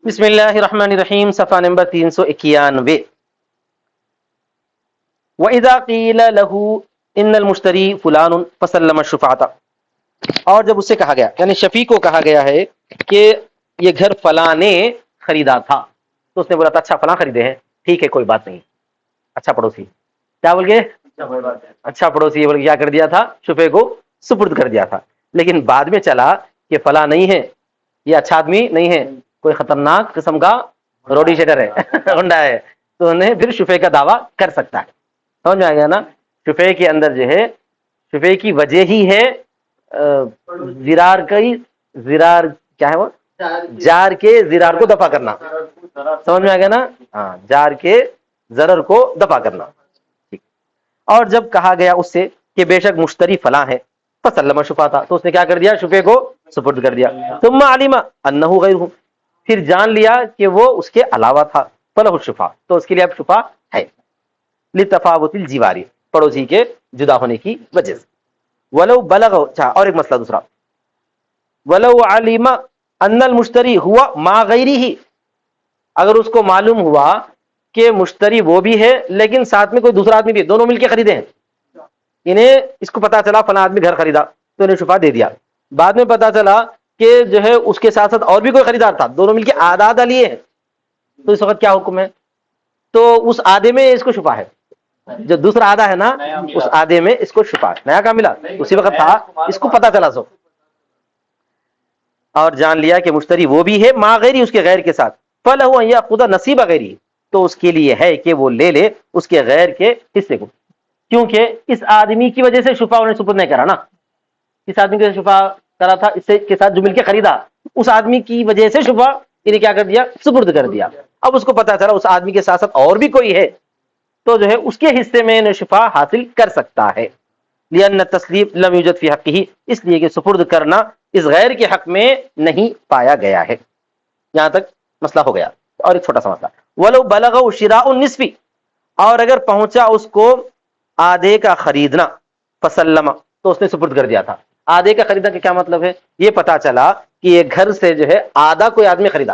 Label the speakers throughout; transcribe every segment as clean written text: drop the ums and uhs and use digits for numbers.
Speaker 1: بسم اللہ الرحمن الرحیم، صفحہ نمبر 391۔ وَإِذَا قِيلَ لَهُ إِنَّ الْمُشْتَرِي فُلَانٌ فَسَلَّمَ الشُّفْعَةَ، اور جب اس سے کہا گیا، یعنی شفیع کو کہا گیا ہے کہ یہ گھر فلاں نے خریدا تھا، تو اس نے بولا تھا اچھا فلاں خریدے ہیں، ٹھیک ہے کوئی بات نہیں، اچھا پڑوسی کیا بول گئے، اچھا پڑوسی بول کے کیا کر دیا تھا، شفیع کو سپرد کر دیا تھا۔ لیکن بعد میں چلا کہ فلاں نہیں ہے، یہ اچھا آدمی نہیں ہے، کوئی خطرناک قسم کا روڈی شیٹر ہے، گنڈا ہے، تو انہیں پھر شفیع کا دعویٰ کر سکتا ہے۔ سمجھ میں آ گیا نا؟ شفیع کے اندر جو ہے، شفیع کی وجہ ہی ہے زرار کی، زرار کیا ہے وہ، جار کے زرار کو دفع کرنا۔ سمجھ میں آ گیا نا؟ ہاں، جار کے ضرر کو دفع کرنا۔ اور جب کہا گیا اس سے کہ بے شک مشتری فلاں ہے، فسلم شفاعہ، تو اس نے کیا کر دیا، شفیع کو سپرد کر دیا۔ ثم علم انہ غیرہ، پھر جان لیا کہ وہ اس کے علاوہ تھا، فلہ الشفاع، تو اس کے لیے اب شفاع ہے، لتفاوت الجواری، پڑوسی کے جدا ہونے کی وجہ سے۔ ولو بلغ، اچھا اور ایک مسئلہ دوسرا، ولو علم ان المشتری ہوا ما غیرہ، اگر اس کو معلوم ہوا کہ مشتری وہ بھی ہے لیکن ساتھ میں کوئی دوسرا آدمی بھی ہے، دونوں مل کے خریدے ہیں، انہیں اس کو پتا چلا فلاں آدمی گھر خریدا تو انہیں شفاع دے دیا، بعد میں پتا چلا کہ جو ہے اس کے ساتھ ساتھ اور بھی کوئی خریدار تھا، دونوں مل کے آدھا آدھا لیے ہیں، تو اس وقت کیا حکم ہے؟ تو اس آدھے میں اس کو شفاع ہے، جو دوسرا آدھا ہے نا اس آدھے میں اس کو شفاع ہے، نیا کام ملا اسی وقت تھا، اس کو پتا چلا سو اور جان لیا کہ مشتری وہ بھی ہے ما غیری، اس کے غیر کے ساتھ، فلہ ان یاخذ نصیب غیری، تو اس کے لیے ہے کہ وہ لے لے اس کے غیر کے حصے کو، کیونکہ اس آدمی کی وجہ سے شفاع انہیں سپرد نہیں کرا نا، اس آدمی کے شفاع کرا تھا، اس سے کے ساتھ جو مل کے خریدا، اس آدمی کی وجہ سے شفاع انہیں کیا کر دیا، سپرد کر دیا۔ اب اس کو پتا چلا اس آدمی کے ساتھ ساتھ اور بھی کوئی ہے، تو جو ہے اس کے حصے میں انہیں شفاع حاصل کر سکتا ہے، لأن التسلیم لم یوجد فی حقہ، اس لیے کہ سپرد کرنا اس غیر کے حق میں نہیں پایا گیا ہے۔ یہاں تک مسئلہ ہو گیا۔ اور ایک چھوٹا سا مسئلہ، ولو بلغ شراء النصف، اور اگر پہنچا اس کو آدھے کا خریدنا، فسلم، تو اس نے سپرد کر دیا تھا۔ آدھے کا خریدنا کا کیا مطلب ہے؟ یہ پتا چلا کہ یہ گھر سے جو ہے آدھا کوئی آدمی خریدا،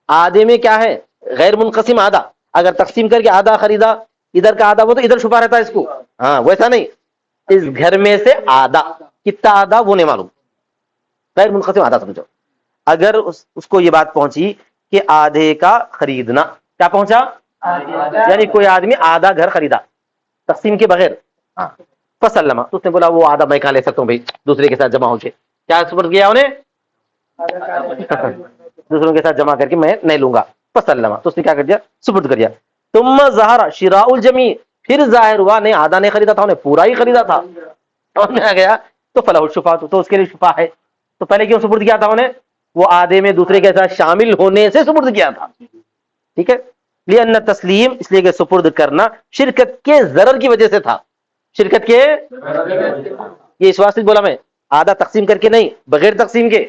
Speaker 1: آدھے میں کیا ہے، غیر منقسم آدھا، اگر تقسیم کر کے آدھا خریدا، ادھر کا آدھا وہ تو ادھر چھپا رہتا ہے اس کو، ہاں ویسا نہیں، اس گھر میں سے آدھا، کتنا آدھا وہ نہیں معلوم، غیر منقسم آدھا سمجھو۔ اگر اس کو یہ بات پہنچی کہ آدھے کا خریدنا، کیا پہنچا، یعنی کوئی آدمی آدھا گھر خریدا تقسیم کے بغیر، ہاں، فسلم، تو اس نے بولا وہ آدھا میں کہاں لے سکتا ہوں بھائی، دوسرے کے ساتھ جمع ہو کے، کیا سپرد کیا انہیں، دوسروں کے ساتھ جمع کر کے میں نہیں لوں گا، فسلم، تو اس نے کیا کر دیا، سپرد کر دیا۔ ثم ظہر شراء الجمیع، پھر ظاہر ہوا نہیں آدھا نہیں خریدا تھا، انہیں پورا ہی خریدا تھا، سمجھ میں آ گیا، تو فلہ الشفاع، تو اس کے لیے شفاع ہے۔ تو پہلے کیوں سپرد کیا تھا انہیں، وہ آدھے میں دوسرے کے ساتھ شامل ہونے سے سپرد کیا تھا، ٹھیک ہے، لأن تسلیم، اس لیے کہ سپرد کرنا شرکت کے ضرر کی وجہ سے تھا، شرکت کے، یہ اس واسطے بولا میں، آدھا تقسیم کر کے نہیں، بغیر تقسیم کے،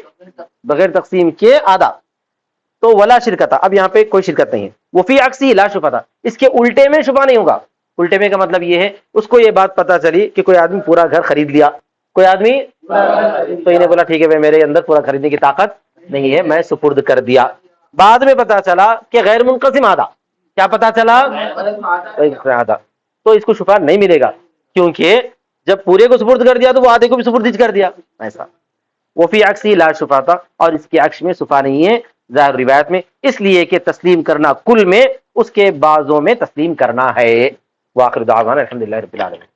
Speaker 1: بغیر تقسیم کے آدھا، تو ولا شرکت، اب یہاں پہ کوئی شرکت نہیں ہے، وہ فی عکسی لا شفاعہ، اس کے الٹے میں شفاع نہیں ہوگا۔ الٹے میں کا مطلب یہ ہے اس کو یہ بات پتا چلی کہ کوئی آدمی پورا گھر خرید لیا، کوئی آدمی، تو انہیں بولا ٹھیک ہے بھائی میرے اندر پورا خریدنے کی طاقت نہیں ہے، میں سپرد کر دیا، بعد میں پتا چلا کہ غیر منقسم آدھا، کیا پتا چلا، آدھا، تو اس کو شفاع نہیں ملے گا، کیونکہ جب پورے کو سپرد کر دیا تو وہ آدھے کو بھی سپرد کر دیا، ایسا۔ وہ فی عکسی لا شفاعہ، اور اس کے عکس میں شفاع نہیں ہے ظاہر روایت میں، اس لیے کہ تسلیم کرنا کل میں، اس کے بعضوں میں تسلیم کرنا ہے۔ وآخر دعوانا الحمدللہ رب العالمین۔